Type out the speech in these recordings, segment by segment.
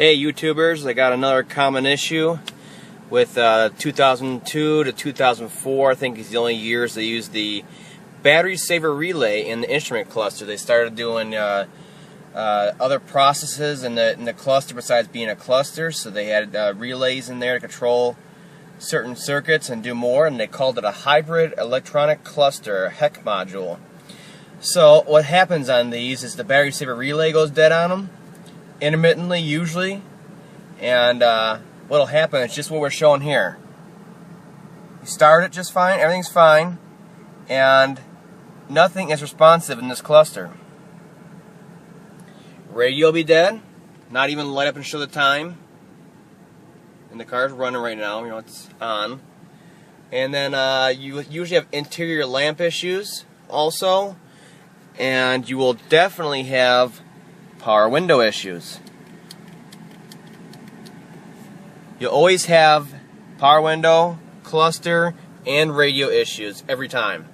Hey YouTubers, I got another common issue with 2002 to 2004. I think is the only years they used the battery saver relay in the instrument cluster. They started doing other processes in the cluster besides being a cluster, so they had relays in there to control certain circuits and do more, and they called it a hybrid electronic cluster, a HEC module. So what happens on these is the battery saver relay goes dead on them intermittently, usually, and what'll happen is just what we're showing here. You start it just fine, everything's fine, and nothing is responsive in this cluster. Radio will be dead, not even light up and show the time, and the car's running right now, you know, it's on. And then you usually have interior lamp issues also, and you will definitely have power window issues. You always have power window, cluster, and radio issues every time,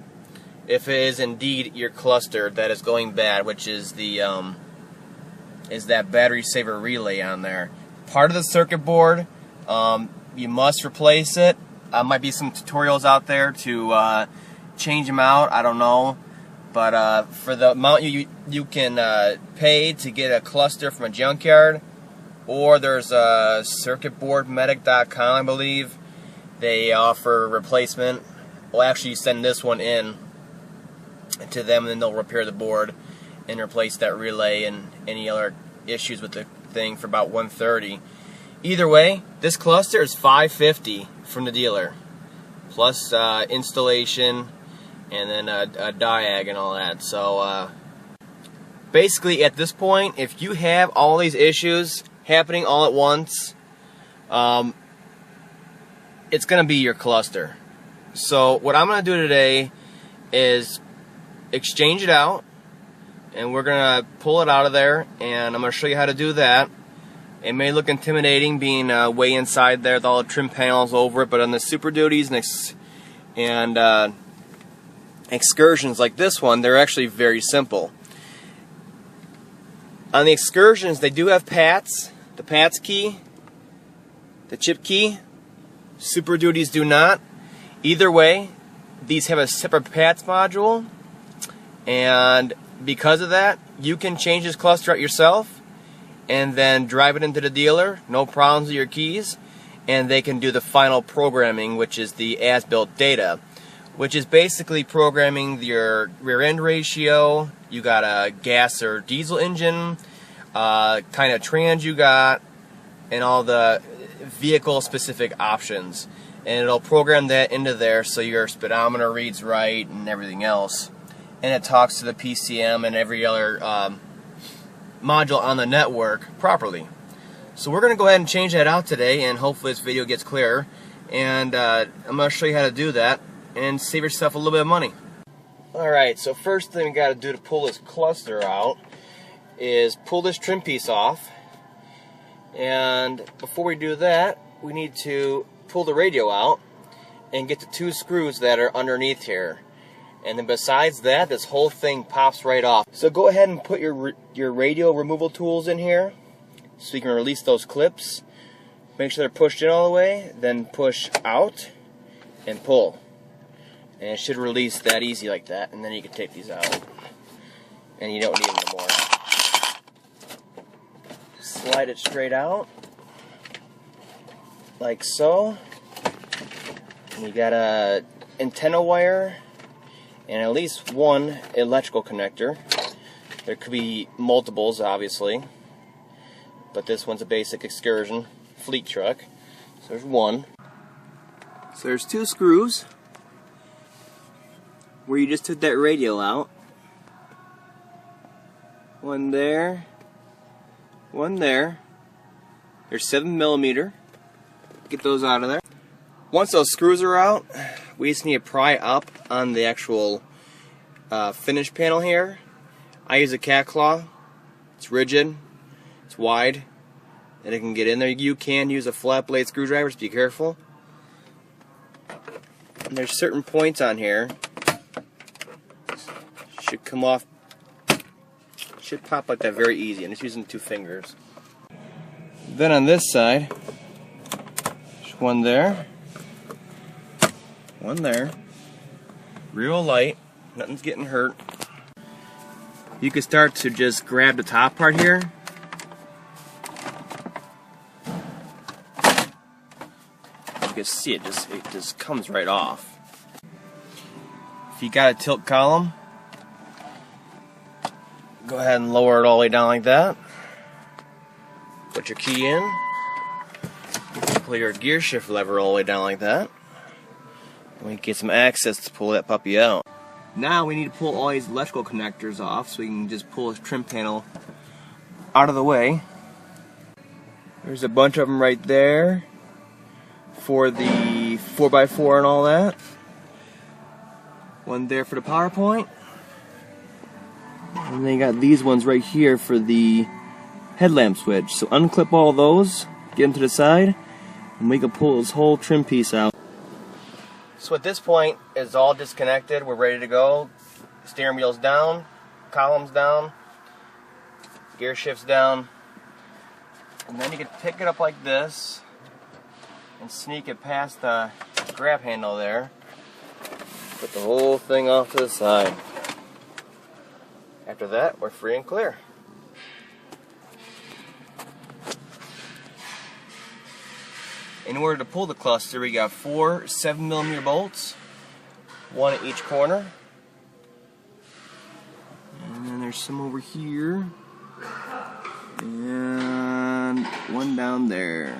if it is indeed your cluster that is going bad, which is the is that battery saver relay on there. Part of the circuit board, you must replace it. Might be some tutorials out there to change them out, I don't know. But for the amount you can pay to get a cluster from a junkyard, or there's circuitboardmedic.com, I believe. They offer replacement. Well, actually, you send this one in to them, and then they'll repair the board and replace that relay and any other issues with the thing for about $130. Either way, this cluster is $550 from the dealer, plus installation, and then a diag and all that. So basically at this point, if you have all these issues happening all at once, it's going to be your cluster. So what I'm going to do today is exchange it out, and we're going to pull it out of there, and I'm going to show you how to do that. It may look intimidating being way inside there with all the trim panels over it, but on the Superduties and Excursions like this one, they're actually very simple. On the Excursions, they do have PATs, the PATs key, the chip key. Superduties do not. Either way, these have a separate PATs module, and because of that, you can change this cluster out yourself and then drive it into the dealer, no problems with your keys, and they can do the final programming, which is the as-built data, which is basically programming your rear end ratio. You got a gas or diesel engine, kind of trans you got, and all the vehicle specific options, and it'll program that into there so your speedometer reads right and everything else, and it talks to the PCM and every other module on the network properly. So we're going to go ahead and change that out today, and hopefully this video gets clearer, and I'm going to show you how to do that and save yourself a little bit of money. Alright, so first thing we got to do to pull this cluster out is pull this trim piece off, and before we do that, we need to pull the radio out and get the two screws that are underneath here, and then besides that, this whole thing pops right off. So go ahead and put your radio removal tools in here so you can release those clips. Make sure they're pushed in all the way, then push out and pull. And it should release that easy like that, and then you can take these out. And you don't need them anymore. Slide it straight out, like so. And you got a antenna wire, and at least one electrical connector. There could be multiples, obviously, but this one's a basic Excursion fleet truck. So there's one. So there's two screws where you just took that radio out. One there, one there. There's 7mm. Get those out of there. Once those screws are out, we just need to pry up on the actual finish panel here. I use a cat claw. It's rigid, it's wide, and it can get in there. You can use a flat blade screwdriver, just be careful. And there's certain points on here. Should come off should pop like that very easy. I'm just using 2 fingers. Then on this side, there's one there, one there, real light, nothing's getting hurt. You can start to just grab the top part here. You can see it just comes right off. If you got a tilt column, go ahead and lower it all the way down like that. Put your key in. Pull your gear shift lever all the way down like that. And we get some access to pull that puppy out. Now we need to pull all these electrical connectors off so we can just pull this trim panel out of the way. There's a bunch of them right there for the 4x4 and all that. One there for the power point. And then you got these ones right here for the headlamp switch. So unclip all those, get them to the side, and we can pull this whole trim piece out. So at this point, it's all disconnected. We're ready to go. Steering wheel's down, columns down, gear shift's down. And then you can pick it up like this and sneak it past the grab handle there. Put the whole thing off to the side. After that, we're free and clear. In order to pull the cluster, we got 4 7mm bolts, one at each corner. And then there's some over here. And one down there.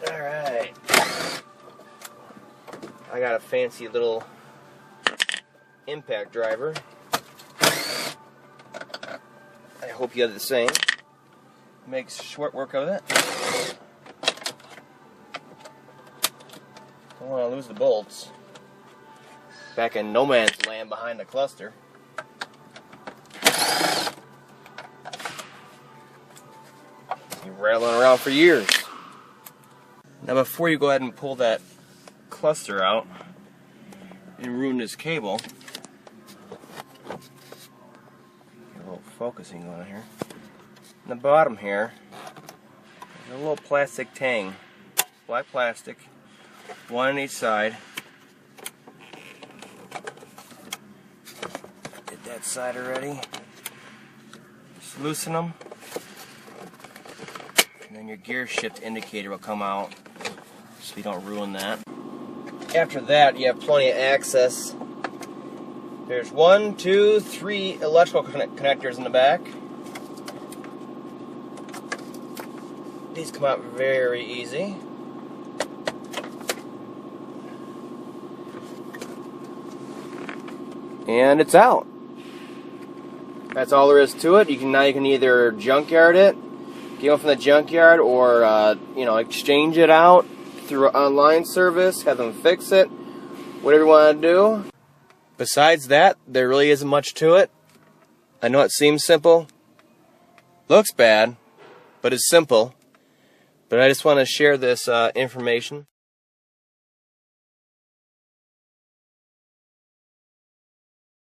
Alright. I got a fancy little impact driver. I hope you have the same. Makes short work of it. Don't want to lose the bolts. Back in no man's land behind the cluster. You're rattling around for years. Now before you go ahead and pull that cluster out and ruin this cable, a little focusing going on here. On the bottom here, there's a little plastic tang, black plastic, one on each side. Get that side already. Just loosen them, and then your gear shift indicator will come out, so you don't ruin that. After that, you have plenty of access. There's 1, 2, 3 electrical connectors in the back. These come out very easy. And it's out. That's all there is to it. Now you can either junkyard it, get it from the junkyard, or exchange it out through an online service, have them fix it, whatever you want to do. Besides that, there really isn't much to it. I know it seems simple, looks bad, but it's simple. But I just want to share this information.